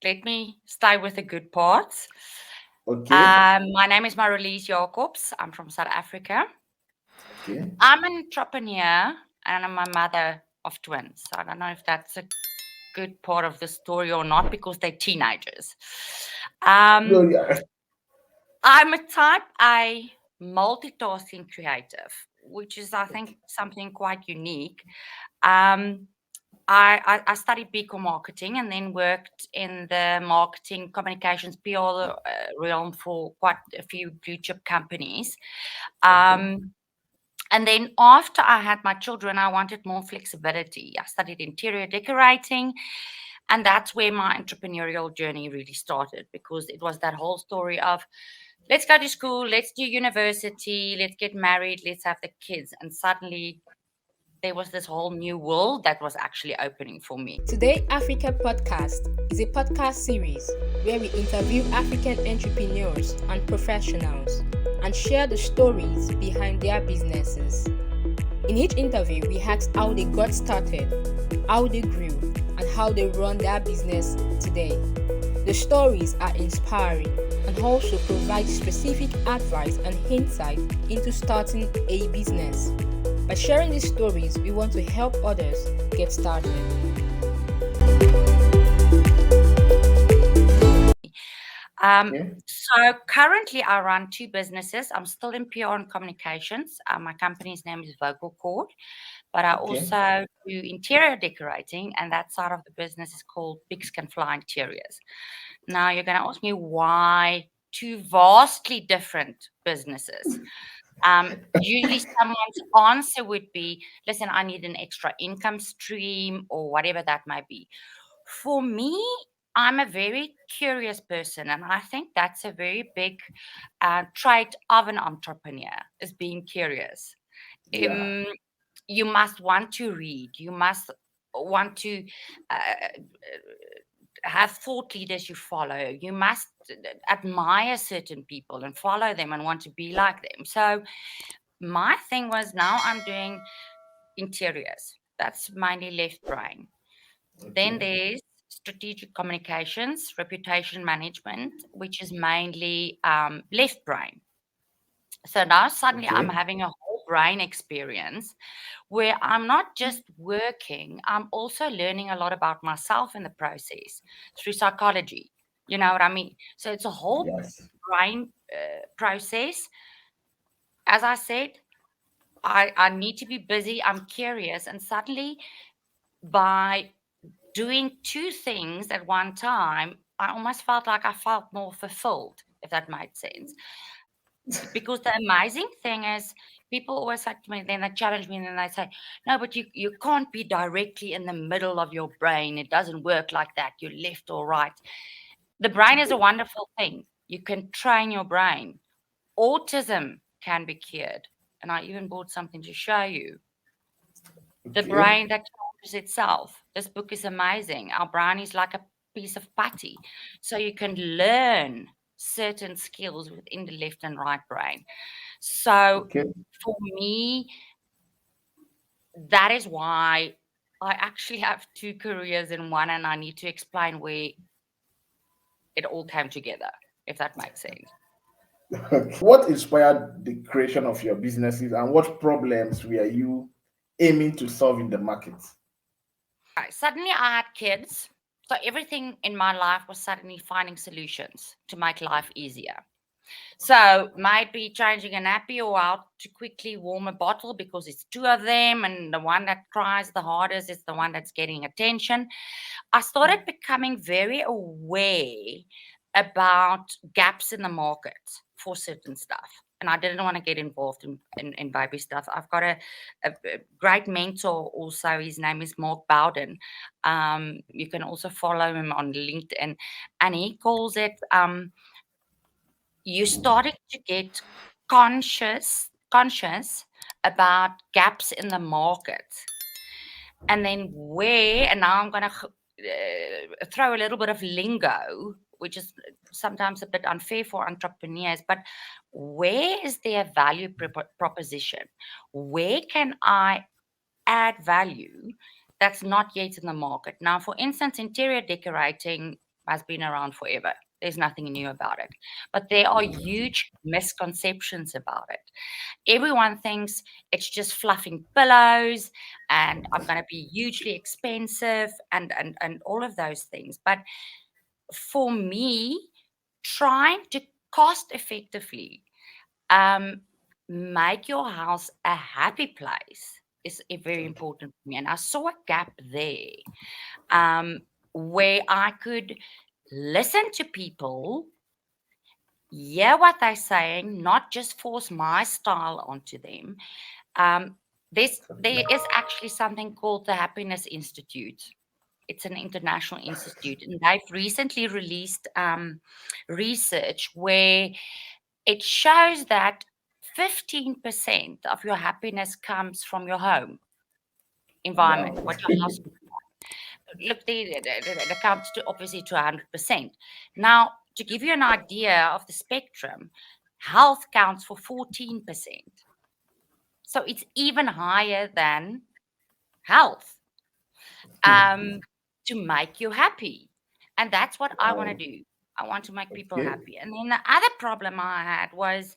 let me start with the good parts. Okay. My name is Marilize Jacobs. I'm from South Africa. Okay. I'm an entrepreneur and I'm a mother of twins. So I don't know if that's a good part of the story or not because they're teenagers. No, Um, yeah. I'm a type A multitasking creative, which is, I think, something quite unique. Um, I studied BCom Marketing and then worked in the marketing communications PR realm for quite a few blue chip companies. Okay. And then after I had my children, I wanted more flexibility. I studied interior decorating, and that's where my entrepreneurial journey really started because it was that whole story of let's go to school, let's do university, let's get married, let's have the kids. And suddenly there was this whole new world that was actually opening for me. Today Africa Podcast is a podcast series where we interview African entrepreneurs and professionals and share the stories behind their businesses. In each interview, we ask how they got started, how they grew, and how they run their business today. The stories are inspiring and also provide specific advice and insight into starting a business. By sharing these stories, we want to help others get started. Okay. So currently I run two businesses. I'm still in PR and communications. My company's name is VocalCord, but I Okay. also do interior decorating, and that side of the business is called Pigs Can Fly Interiors. Now you're going to ask me why two vastly different businesses. Usually someone's answer would be, listen, I need an extra income stream or whatever that might be. For me, I'm a very curious person, and I think that's a very big trait of an entrepreneur is being curious. Yeah. Um, you must want to read. You must want to uh, have thought leaders you follow. You must admire certain people and follow them and want to be like them. So my thing was now I'm doing interiors. That's mainly left brain. Then Okay. there's strategic communications, reputation management, which is mainly left brain. So now suddenly I'm Okay. having a whole brain experience where I'm not just working, I'm also learning a lot about myself in the process through psychology. You know what I mean? So it's a whole Yes. brain process. As I said, I need to be busy. I'm curious. And suddenly, by doing two things at one time, I almost felt like I felt more fulfilled, if that made sense. Because the amazing thing is, people always say to me, then they challenge me, and then they say, no, but you can't be directly in the middle of your brain. It doesn't work like that. You're left or right. The brain is a wonderful thing. You can train your brain. Autism can be cured. And I even bought something to show you. The Okay. brain that changes itself. This book is amazing. Our brain is like a piece of putty. So you can learn certain skills within the left and right brain. So Okay. for me, that is why I actually have two careers in one, and I need to explain where it all came together, if that makes sense. What inspired the creation of your businesses and what problems were you aiming to solve in the market? Right, suddenly I had kids. So everything in my life was suddenly finding solutions to make life easier. So might be changing a nappy or how to quickly warm a bottle because it's two of them, and the one that cries the hardest is the one that's getting attention. I started becoming very aware about gaps in the market for certain stuff. And I didn't want to get involved in baby stuff. I've got a great mentor also. His name is Mark Bowden. You can also follow him on LinkedIn. And he calls it you starting to get conscious about gaps in the market, and then where, and now I'm going to throw a little bit of lingo, which is sometimes a bit unfair for entrepreneurs, but where is their value proposition? Where can I add value that's not yet in the market? Now, for instance, interior decorating, has been around forever. There's nothing new about it. But there are huge misconceptions about it. Everyone thinks it's just fluffing pillows and I'm going to be hugely expensive and all of those things. But for me, trying to cost effectively make your house a happy place is very important for me. And I saw a gap there where I could listen to people, hear what they're saying, not just force my style onto them. There is actually something called the Happiness Institute. It's an international institute, and they've recently released research where it shows that 15% of your happiness comes from your home environment, Wow. what your house look, it counts to obviously to 100%. Now, to give you an idea of the spectrum, health counts for 14%. So it's even higher than health to make you happy. And that's what I want to Wow. do. I want to make people Okay. happy. And then the other problem I had was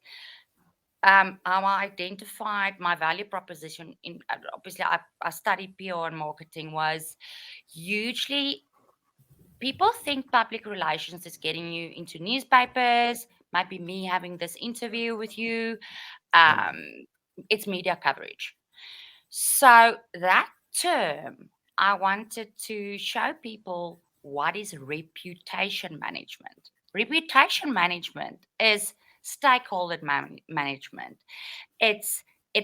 how I identified my value proposition. In obviously, I studied PR and marketing. Was hugely people think public relations is getting you into newspapers. Might be me having this interview with you. Um, it's media coverage. So that term, I wanted to show people what is reputation management. Reputation management is stakeholder management. It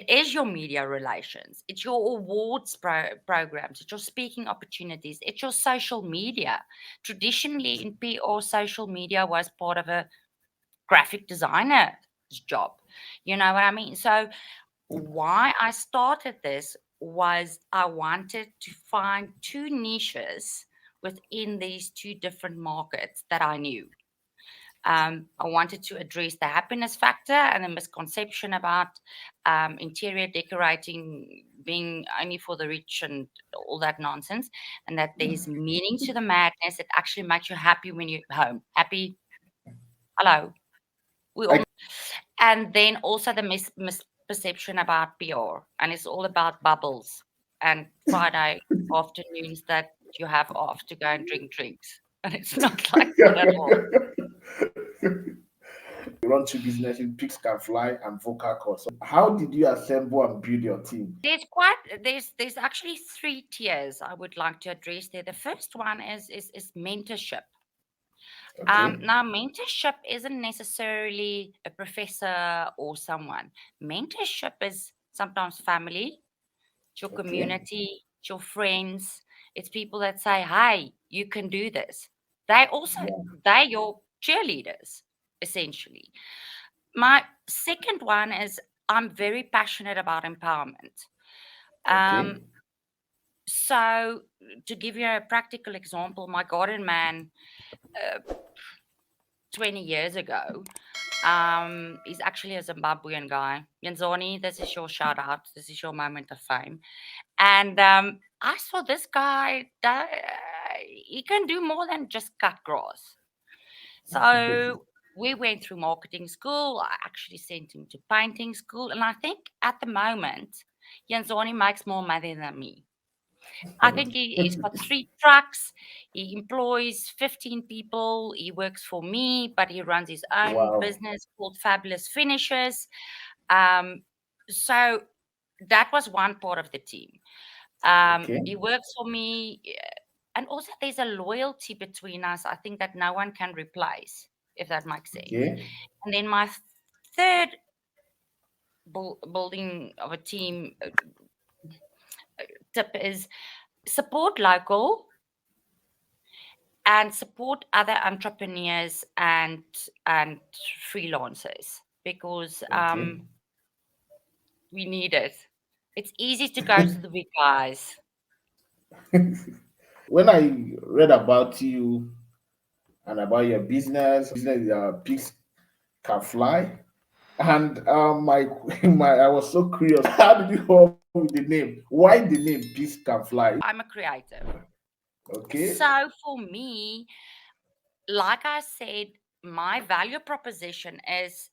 is your media relations. It's your awards programs. It's your speaking opportunities. It's your social media. Traditionally, in PR, social media was part of a graphic designer's job. You know what I mean? So why I started this was I wanted to find two niches within these two different markets that I knew. I wanted to address the happiness factor and the misconception about interior decorating being only for the rich and all that nonsense, and that there's meaning to the madness. It actually makes you happy when you're home. Happy, hello. We all, I, and then also the misperception about PR, and it's all about bubbles and Friday afternoons that you have off to go and drink drinks, and it's not like that at all. run two businesses, Pigs Can Fly and VocalCord. So how did you assemble and build your team? There's actually three tiers I would like to address there. The first one is mentorship. Okay. Now, mentorship isn't necessarily a professor or someone. Mentorship is sometimes family, it's your Okay. community, it's your friends, it's people that say, "Hey, you can do this." They also Yeah. they're your cheerleaders, essentially. My second one is I'm very passionate about empowerment. Okay. Um, so to give you a practical example, my garden man 20 years ago, he's actually a Zimbabwean guy. Yanzoni, this is your shout out. This is your moment of fame. And I saw this guy, he can do more than just cut grass. So we went through marketing school. I actually sent him to painting school. And I think at the moment, Yanzoni makes more money than me. I think he's got 3 trucks. He employs 15 people. He works for me, but he runs his own Wow. business called Fabulous Finishes. Um, so that was one part of the team. Okay. He works for me. And also, there's a loyalty between us, I think, that no one can replace, if that makes sense. Okay. And then my third building of a team tip is support local and support other entrepreneurs and freelancers because Okay. we need it. It's easy to go to the big guys. When I read about you and about your business, Pigs Can Fly, and my I was so curious. How did you come up with the name? Why the name Pigs Can Fly? I'm a creative. Okay. So for me, like I said, my value proposition is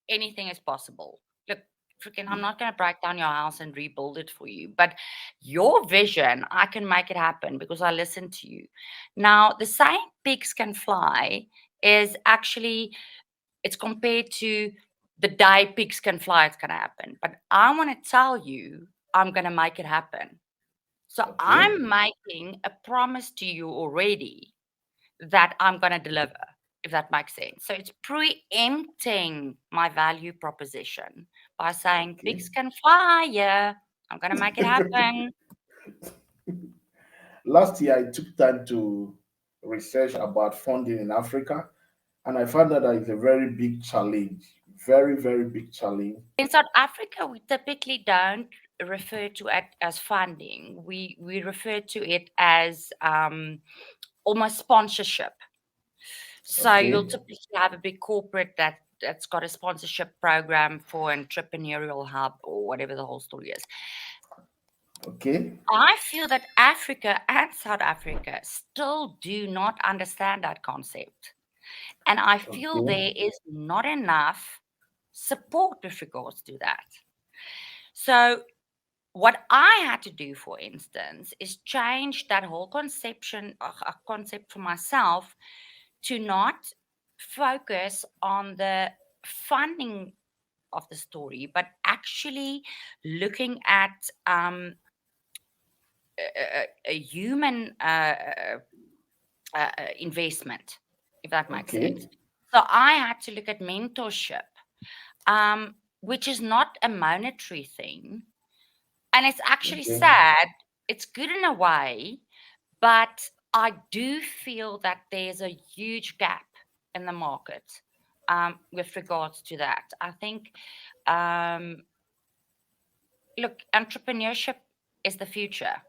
anything is possible. Look, freaking, I'm not going to break down your house and rebuild it for you, but your vision, I can make it happen because I listen to you. Now, the saying pigs can fly is actually, it's compared to the day pigs can fly, it's going to happen. But I want to tell you, I'm going to make it happen. So Okay. I'm making a promise to you already that I'm going to deliver, if that makes sense. So it's preempting my value proposition by saying Okay. pigs can fly. Yeah, I'm going to make it happen. Last year, I took time to research about funding in Africa, and I found out that it's a very big challenge. Very, very big challenge. In South Africa, we typically don't refer to it as funding. We refer to it as almost sponsorship. So you'll Okay. typically have a big corporate that's got a sponsorship program for entrepreneurial hub or whatever the whole story is. Okay. I feel that Africa and South Africa still do not understand that concept. And I feel Okay. there is not enough support with regards to that. So, what I had to do, for instance, is change that whole concept for myself to not focus on the funding of the story, but actually looking at a human investment, if that makes sense. Okay. So I had to look at mentorship, which is not a monetary thing. And it's actually Okay. sad. It's good in a way, but I do feel that there's a huge gap in the market with regards to that. I think, um, look, entrepreneurship is the future.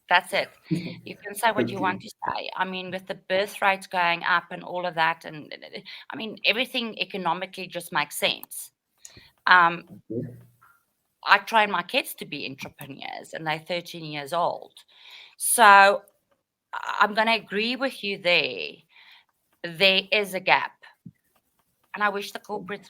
That's it. You can say what you Okay. want to say. I mean, with the birth rates going up and all of that, and I mean, everything economically just makes sense. Um, Okay. I train my kids to be entrepreneurs, and they're 13 years old. So I'm going to agree with you there. There is a gap, and I wish the corporates